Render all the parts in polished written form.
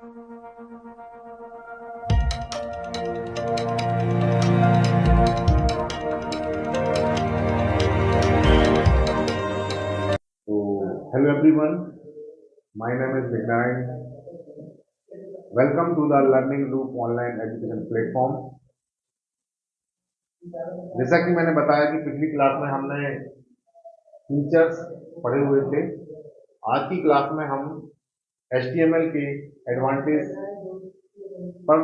So, hello everyone, my name is Vignan. Welcome to the Learning Loop online education platform. जैसा कि मैंने बताया कि पिछली क्लास में हमने फीचर्स पढ़े हुए थे। आज की क्लास में हम HTML के एडवांटेज पर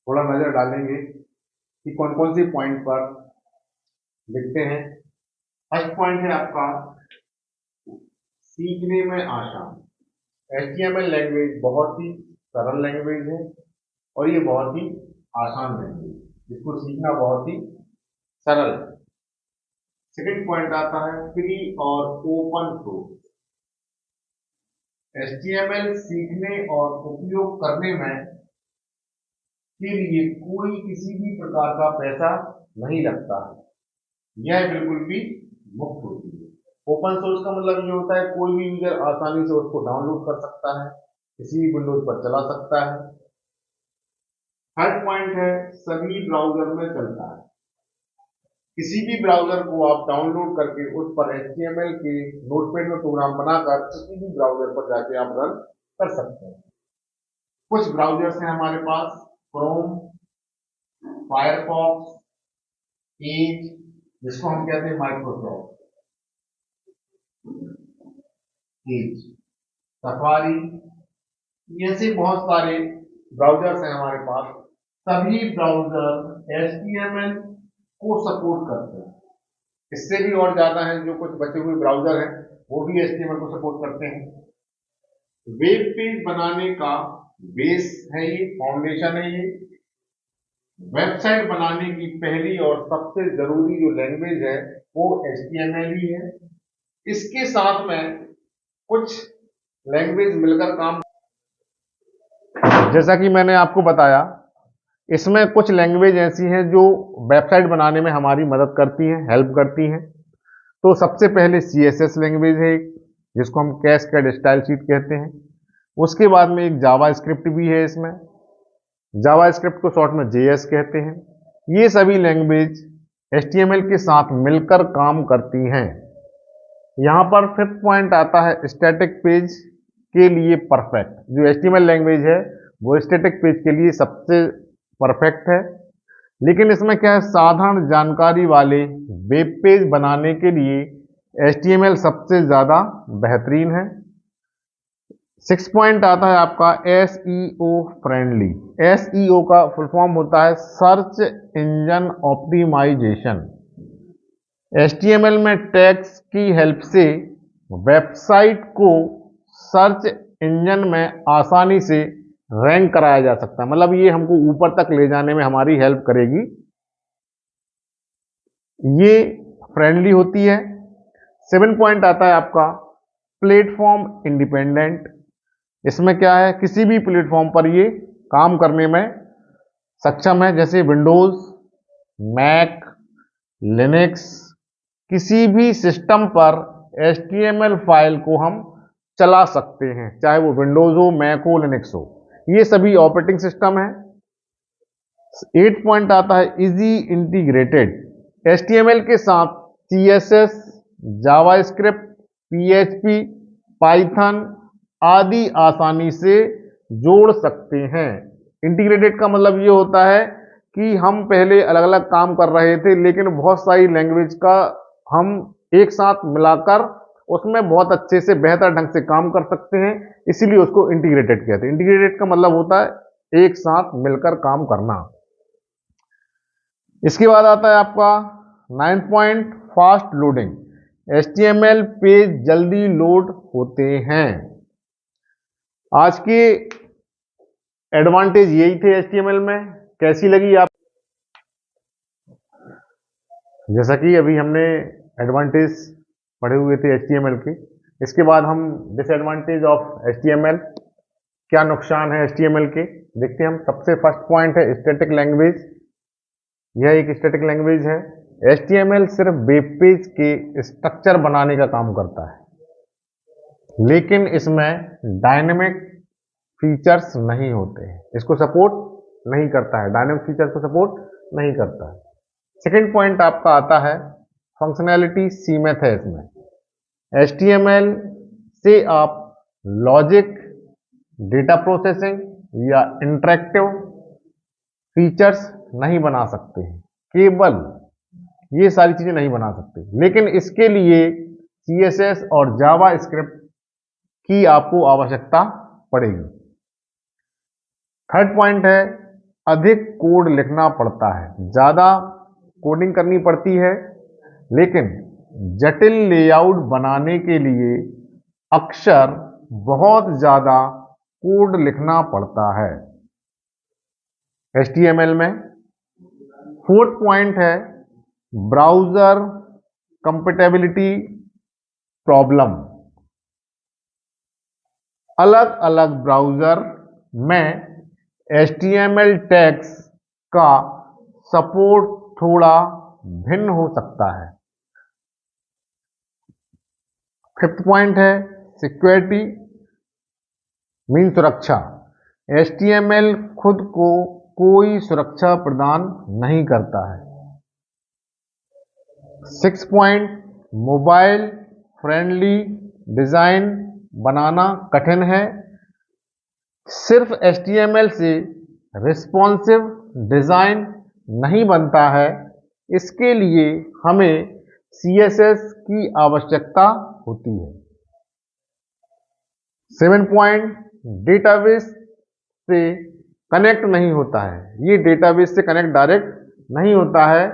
थोड़ा नज़र डालेंगे कि कौन कौन सी पॉइंट पर लिखते हैं। फर्स्ट पॉइंट है आपका सीखने में आसान। HTML लैंग्वेज बहुत ही सरल लैंग्वेज है और ये बहुत ही आसान लैंग्वेज, जिसको सीखना बहुत ही सरल है। सेकंड पॉइंट आता है फ्री और ओपन सोर्स। HTML सीखने और उपयोग करने में के लिए कोई किसी भी प्रकार का पैसा नहीं लगता है। यह बिल्कुल भी मुफ्त होती है। ओपन सोर्स का मतलब ये होता है कोई भी यूजर आसानी से उसको डाउनलोड कर सकता है, किसी भी विंडोज पर चला सकता है। थर्ड पॉइंट है सभी ब्राउजर में चलता है। किसी भी ब्राउजर को आप डाउनलोड करके उस पर HTML के नोटपैड में प्रोग्राम बनाकर किसी भी ब्राउजर पर जाके आप रन कर सकते हैं। कुछ ब्राउजर्स हैं हमारे पास, क्रोम, फायरफॉक्स, एज, जिसको हम कहते हैं माइक्रोसॉफ्ट एज, सफारी, ऐसे बहुत सारे ब्राउजर्स हैं हमारे पास। सभी ब्राउजर HTML को सपोर्ट करते हैं। इससे भी और ज्यादा है, जो कुछ बचे हुए ब्राउजर हैं वो भी HTML को सपोर्ट करते हैं। वेब पेज बनाने का बेस है ये, फाउंडेशन है ये। वेबसाइट बनाने की पहली और सबसे जरूरी जो लैंग्वेज है वो HTML ही है। इसके साथ में कुछ लैंग्वेज मिलकर काम, जैसा कि मैंने आपको बताया, इसमें कुछ लैंग्वेज ऐसी हैं जो वेबसाइट बनाने में हमारी मदद करती हैं, हेल्प करती हैं। तो सबसे पहले CSS लैंग्वेज है एक, जिसको हम कैस्केड स्टाइल शीट कहते हैं। उसके बाद में एक जावा स्क्रिप्ट भी है इसमें, जावा स्क्रिप्ट को शॉर्ट में JS कहते हैं। ये सभी लैंग्वेज HTML के साथ मिलकर काम करती हैं। यहाँ पर फिफ्थ पॉइंट आता है स्टैटिक पेज के लिए परफेक्ट। जो HTML लैंग्वेज है वो स्टैटिक पेज के लिए सबसे परफेक्ट है। लेकिन इसमें क्या है, साधारण जानकारी वाले वेब पेज बनाने के लिए HTML सबसे ज़्यादा बेहतरीन है। सिक्स पॉइंट आता है आपका SEO फ्रेंडली। SEO का फुल फॉर्म होता है सर्च इंजन ऑप्टिमाइजेशन। HTML में टैग्स की हेल्प से वेबसाइट को सर्च इंजन में आसानी से रैंक कराया जा सकता है। मतलब ये हमको ऊपर तक ले जाने में हमारी हेल्प करेगी। ये फ्रेंडली होती है। 7 पॉइंट आता है आपका प्लेटफॉर्म इंडिपेंडेंट। इसमें क्या है, किसी भी प्लेटफॉर्म पर ये काम करने में सक्षम है, जैसे विंडोज, मैक, लिनक्स, किसी भी सिस्टम पर HTML फाइल को हम चला सकते हैं, चाहे वो विंडोज हो, मैक हो, लिनक्स हो। ये सभी ऑपरेटिंग सिस्टम है। 8 पॉइंट आता है इजी इंटीग्रेटेड। HTML के साथ CSS, जावास्क्रिप्ट, PHP, पाइथन आदि आसानी से जोड़ सकते हैं। इंटीग्रेटेड का मतलब ये होता है कि हम पहले अलग अलग काम कर रहे थे, लेकिन बहुत सारी लैंग्वेज का हम एक साथ मिलाकर उसमें बहुत अच्छे से बेहतर ढंग से काम कर सकते हैं, इसीलिए उसको इंटीग्रेटेड कहते हैं। इंटीग्रेटेड का मतलब होता है एक साथ मिलकर काम करना। इसके बाद आता है आपका 9 point fast loading. HTML page जल्दी लोड होते हैं। आज के एडवांटेज यही थे HTML में। कैसी लगी आप? जैसा कि अभी हमने एडवांटेज पढ़े हुए थे HTML के, इसके बाद हम डिसएडवांटेज ऑफ HTML, क्या नुकसान है HTML के, देखते हैं हम। सबसे फर्स्ट पॉइंट है स्टैटिक लैंग्वेज। यह एक स्टैटिक लैंग्वेज है। HTML सिर्फ वेब पेज के स्ट्रक्चर बनाने का काम करता है, लेकिन इसमें डायनेमिक फीचर्स नहीं होते हैं, इसको सपोर्ट नहीं करता है, डायनेमिक फीचर्स को सपोर्ट नहीं करता है। सेकेंड पॉइंट आपका आता है फंक्शनैलिटी सीमित है इसमें। HTML से आप लॉजिक, डेटा प्रोसेसिंग या इंटरेक्टिव फीचर्स नहीं बना सकते हैं, केवल ये सारी चीजें नहीं बना सकते, लेकिन इसके लिए CSS और जावा स्क्रिप्ट की आपको आवश्यकता पड़ेगी। थर्ड पॉइंट है अधिक कोड लिखना पड़ता है, ज्यादा कोडिंग करनी पड़ती है, लेकिन जटिल लेआउट बनाने के लिए अक्सर बहुत ज्यादा कोड लिखना पड़ता है HTML में। फोर्थ पॉइंट है ब्राउजर कंपैटिबिलिटी प्रॉब्लम। अलग अलग ब्राउजर में HTML टैग्स का सपोर्ट थोड़ा भिन्न हो सकता है। फिफ्थ पॉइंट है सिक्योरिटी मीन सुरक्षा। HTML खुद को कोई सुरक्षा प्रदान नहीं करता है। Six point mobile friendly design बनाना कठिन है। सिर्फ HTML से रिस्पॉन्सिव डिजाइन नहीं बनता है, इसके लिए हमें CSS की आवश्यकता होती है। 7 पॉइंट डेटाबेस से कनेक्ट नहीं होता है, ये डेटाबेस से कनेक्ट डायरेक्ट नहीं होता है।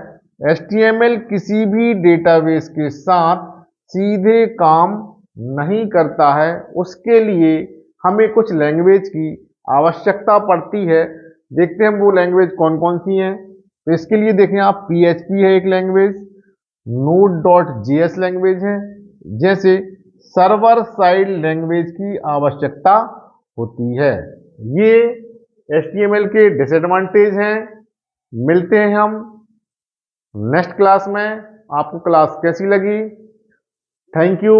HTML किसी भी डेटाबेस के साथ सीधे काम नहीं करता है, उसके लिए हमें कुछ लैंग्वेज की आवश्यकता पड़ती है। देखते हैं वो लैंग्वेज कौन कौन सी हैं। तो इसके लिए देखें आप, PHP है एक लैंग्वेज, Node.js लैंग्वेज है, जैसे सर्वर साइड लैंग्वेज की आवश्यकता होती है। ये HTML के डिसएडवांटेज हैं। मिलते हैं हम नेक्स्ट क्लास में। आपको क्लास कैसी लगी? Thank you.